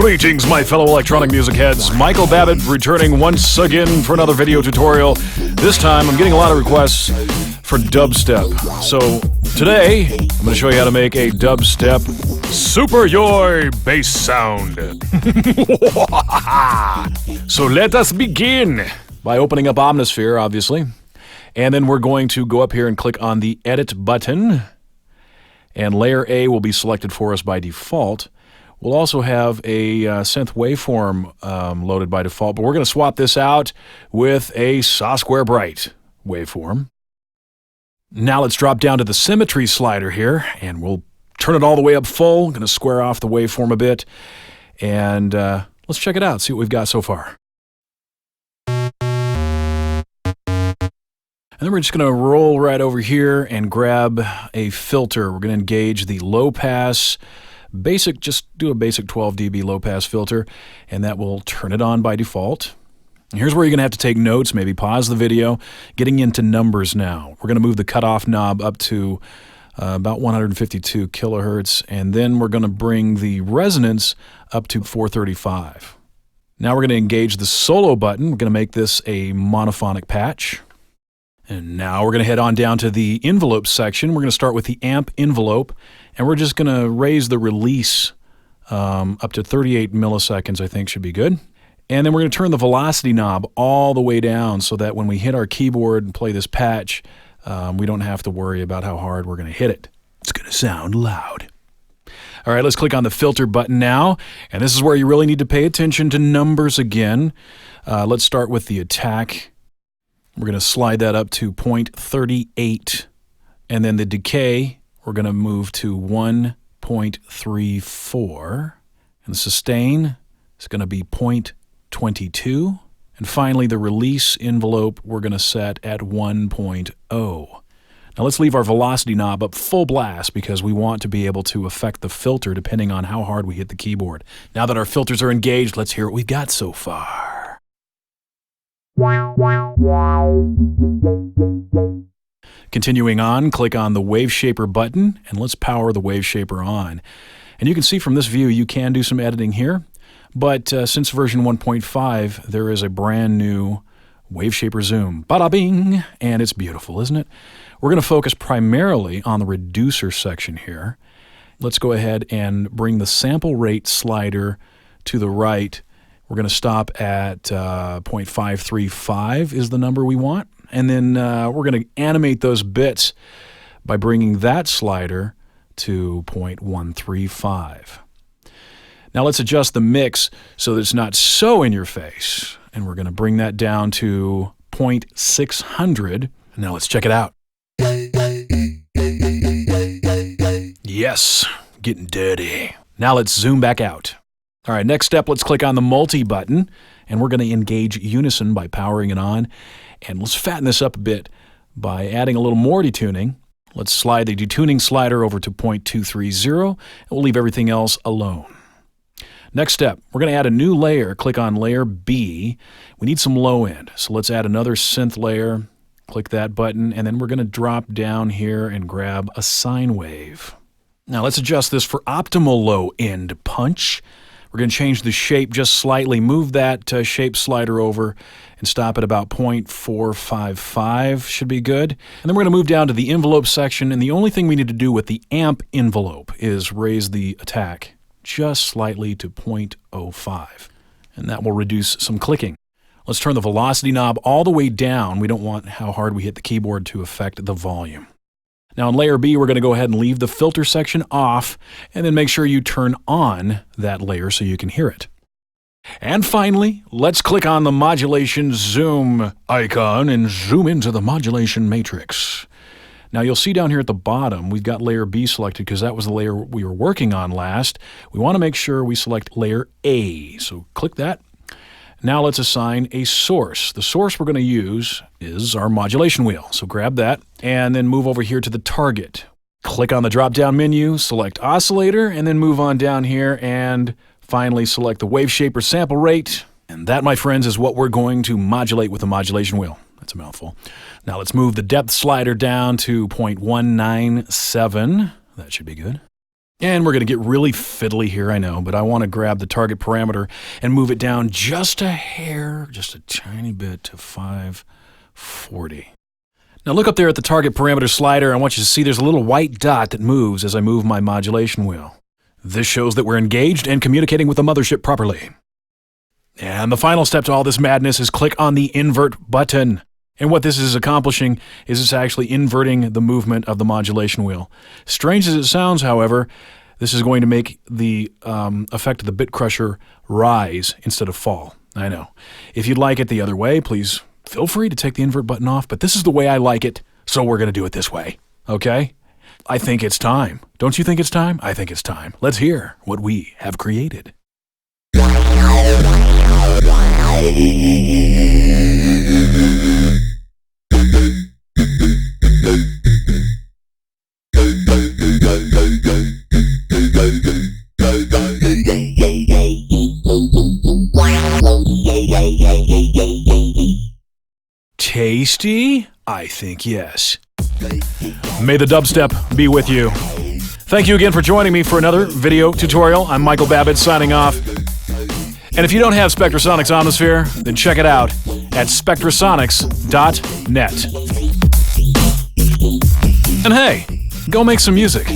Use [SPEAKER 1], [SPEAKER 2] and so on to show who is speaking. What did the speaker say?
[SPEAKER 1] Greetings, my fellow electronic music heads. Michael Babbitt returning once again for another video tutorial. This time, I'm getting a lot of requests for dubstep. So today, I'm going to show you how to make a dubstep super YOIY bass sound. So let us begin by opening up Omnisphere, obviously. And then we're going to go up here and click on the Edit button. And Layer A will be selected for us by default. We'll also have a synth waveform loaded by default, but we're going to swap this out with a Saw Square Bright waveform. Now let's drop down to the symmetry slider here, and we'll turn it all the way up full. I'm going to square off the waveform a bit, and let's check it out, see what we've got so far. And then we're just going to roll right over here and grab a filter. We're going to engage the low pass. Basic, just do a basic 12 dB low pass filter, and that will turn it on by default. And here's where you're going to have to take notes, maybe pause the video. Getting into numbers now. We're going to move the cutoff knob up to about 152 kilohertz, and then we're going to bring the resonance up to 435. Now we're going to engage the solo button. We're going to make this a monophonic patch. And now we're going to head on down to the envelope section. We're going to start with the amp envelope, and we're just going to raise the release up to 38 milliseconds, I think should be good. And then we're going to turn the velocity knob all the way down so that when we hit our keyboard and play this patch, we don't have to worry about how hard we're going to hit it. It's going to sound loud. All right, let's click on the filter button now. And this is where you really need to pay attention to numbers again. Let's start with the attack. We're going to slide that up to 0.38, and then the decay, we're going to move to 1.34, and the sustain is going to be 0.22, and finally the release envelope we're going to set at 1.0. Now let's leave our velocity knob up full blast because we want to be able to affect the filter depending on how hard we hit the keyboard. Now that our filters are engaged, let's hear what we've got so far. Continuing on, click on the Wave Shaper button, and let's power the Wave Shaper on. And you can see from this view you can do some editing here, but since version 1.5, there is a brand new Wave Shaper Zoom. Bada bing! And it's beautiful, isn't it? We're going to focus primarily on the reducer section here. Let's go ahead and bring the sample rate slider to the right. We're going to stop at 0.535 is the number we want. And then we're going to animate those bits by bringing that slider to 0.135. Now let's adjust the mix so that it's not so in your face. And we're going to bring that down to 0.600. Now let's check it out. Yes, getting dirty. Now let's zoom back out. All right, next step, let's click on the multi button, and we're going to engage unison by powering it on. And let's fatten this up a bit by adding a little more detuning. Let's slide the detuning slider over to 0.230, and we'll leave everything else alone. Next step, we're going to add a new layer. Click on Layer B. We need some low end, so let's add another synth layer. Click that button, and then we're going to drop down here and grab a sine wave. Now let's adjust this for optimal low end punch. We're going to change the shape just slightly, move that shape slider over and stop at about 0.455 should be good. And then we're going to move down to the envelope section, and the only thing we need to do with the amp envelope is raise the attack just slightly to 0.05, and that will reduce some clicking. Let's turn the velocity knob all the way down. We don't want how hard we hit the keyboard to affect the volume. Now in Layer B, we're going to go ahead and leave the filter section off, and then make sure you turn on that layer so you can hear it. And finally, let's click on the Modulation Zoom icon and zoom into the modulation matrix. Now you'll see down here at the bottom, we've got Layer B selected because that was the layer we were working on last. We want to make sure we select Layer A, so click that. Now let's assign a source. The source we're going to use is our modulation wheel. So grab that and then move over here to the target. Click on the drop-down menu, select oscillator, and then move on down here and finally select the Wave Shaper sample rate. And that, my friends, is what we're going to modulate with the modulation wheel. That's a mouthful. Now let's move the depth slider down to 0.197. That should be good. And we're going to get really fiddly here, I know, but I want to grab the target parameter and move it down just a hair, just a tiny bit to 540. Now look up there at the target parameter slider. I want you to see there's a little white dot that moves as I move my modulation wheel. This shows that we're engaged and communicating with the mothership properly. And the final step to all this madness is click on the invert button. And what this is accomplishing is it's actually inverting the movement of the modulation wheel. Strange as it sounds, however, this is going to make the effect of the bit crusher rise instead of fall. I know. If you'd like it the other way, please feel free to take the invert button off, but this is the way I like it, so we're going to do it this way. Okay? I think it's time. Don't you think it's time? I think it's time. Let's hear what we have created. Tasty? I think yes. May the dubstep be with you. Thank you again for joining me for another video tutorial. I'm Michael Babbitt signing off. And if you don't have Spectrasonics Omnisphere, then check it out at spectrasonics.net. And hey, go make some music.